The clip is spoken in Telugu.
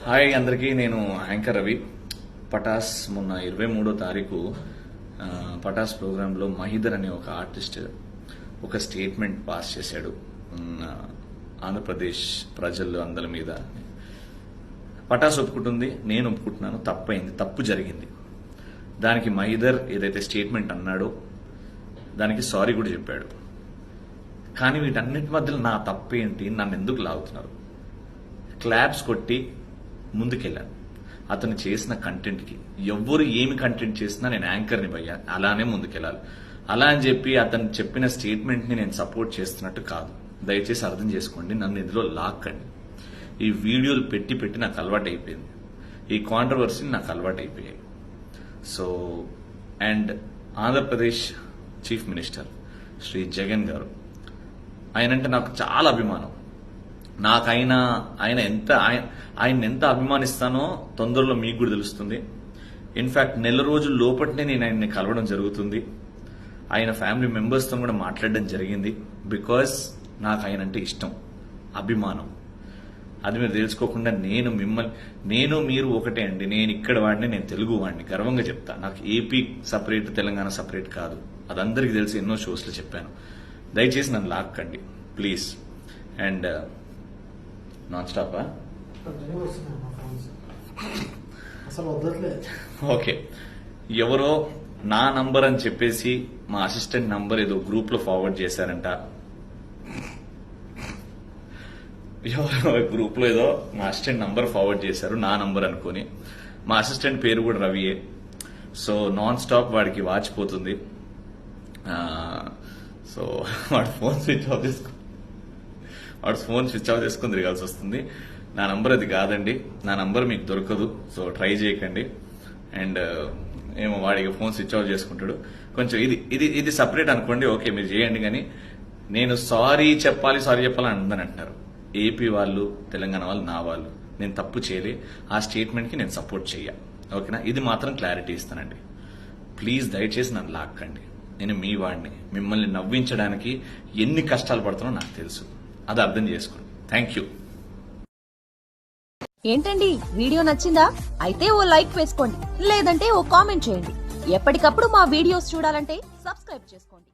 హాయ్ అందరికీ, నేను యాంకర్ రవి. పటాస్ మొన్న 23వ తారీఖు పటాస్ ప్రోగ్రాంలో మహిదర్ అనే ఒక ఆర్టిస్ట్ ఒక స్టేట్మెంట్ పాస్ చేశాడు ఆంధ్రప్రదేశ్ ప్రజలు అందరి మీద. పటాస్ ఒప్పుకుంటుంది, నేను ఒప్పుకుంటున్నాను, తప్పైంది, తప్పు జరిగింది. దానికి మహిదర్ ఏదైతే స్టేట్మెంట్ అన్నాడో దానికి సారీ కూడా చెప్పాడు. కానీ వీటన్నిటి మధ్యలో నా తప్పేంటి, నన్ను ఎందుకు లాగుతున్నారు? క్లాప్స్ కొట్టి ముందుకెళ్ళాను. అతను చేసిన కంటెంట్కి ఎవ్వరు ఏమి కంటెంట్ చేసినా నేను యాంకర్ని భయ్యా, అలానే ముందుకెళ్ళాలి. అలా అని చెప్పి అతను చెప్పిన స్టేట్మెంట్ని నేను సపోర్ట్ చేస్తున్నట్టు కాదు. దయచేసి అర్థం చేసుకోండి, నన్ను ఇందులో లాక్కండి. ఈ వీడియోలు పెట్టి పెట్టి నాకు అలవాటు అయిపోయింది, ఈ కాంట్రవర్సీని నాకు అలవాటు అయిపోయాయి. So and Andhra Pradesh chief minister Shri Jagan గారు, ఆయనంటే నాకు చాలా అభిమానం. నాకు ఆయన ఎంత అభిమానిస్తానో తొందరలో మీకు కూడా తెలుస్తుంది. ఇన్ఫాక్ట్ నెల రోజుల లోపటినే నేను ఆయన్ని కలవడం జరుగుతుంది. ఆయన ఫ్యామిలీ మెంబర్స్తో కూడా మాట్లాడడం జరిగింది. బికాస్ నాకు ఆయన అంటే ఇష్టం, అభిమానం. అది మీరు తెలుసుకోకుండా నేను మీరు ఒకటే అండి. నేను ఇక్కడ వాడిని, నేను తెలుగు వాడిని, గర్వంగా చెప్తా. నాకు ఏపీ సపరేట్, తెలంగాణ సపరేట్ కాదు. అది అందరికీ తెలిసి ఎన్నో షోస్లో చెప్పాను. దయచేసి నన్ను లాక్కండి ప్లీజ్. అండ్ నాన్ స్టాపా? ఓకే, ఎవరో నా నంబర్ అని చెప్పేసి మా అసిస్టెంట్ నంబర్ ఏదో గ్రూప్ లో ఫార్వర్డ్ చేశారంట. ఎవరో గ్రూప్ లో ఏదో మా అసిస్టెంట్ నంబర్ ఫార్వర్డ్ చేశారు, నా నంబర్ అనుకుని. మా అసిస్టెంట్ పేరు కూడా రవియే. సో నాన్ స్టాప్ వాడికి వాచిపోతుంది. సో వాడు ఫోన్ స్విచ్ ఆఫ్ చేసుకుని తిరగాల్సి వస్తుంది. నా నంబర్ అది కాదండి, నా నంబర్ మీకు దొరకదు. సో ట్రై చేయకండి. అండ్ ఏమో వాడికి ఫోన్ స్విచ్ ఆఫ్ చేసుకుంటాడు. కొంచెం ఇది సపరేట్ అనుకోండి, ఓకే మీరు చేయండి. కానీ నేను సారీ చెప్పాలని అంటారు ఏపీ వాళ్ళు, తెలంగాణ వాళ్ళు, నా వాళ్ళు. నేను తప్పు చేయలే, ఆ స్టేట్మెంట్కి నేను సపోర్ట్ చెయ్య. ఓకేనా? ఇది మాత్రం క్లారిటీ ఇస్తానండి. ప్లీజ్ దయచేసి నన్ను లాక్కండి. నేను మీ వాడిని. మిమ్మల్ని నవ్వించడానికి ఎన్ని కష్టాలు పడుతున్నా నాకు తెలుసు. అది అర్థం చేసుకోండి. Thank you. ఏంటండి, వీడియో నచ్చిందా? అయితే ఓ లైక్ వేసుకోండి, లేదంటే ఓ కామెంట్ చేయండి. ఎప్పటికప్పుడు మా వీడియోస్ చూడాలంటే సబ్స్క్రైబ్ చేసుకోండి.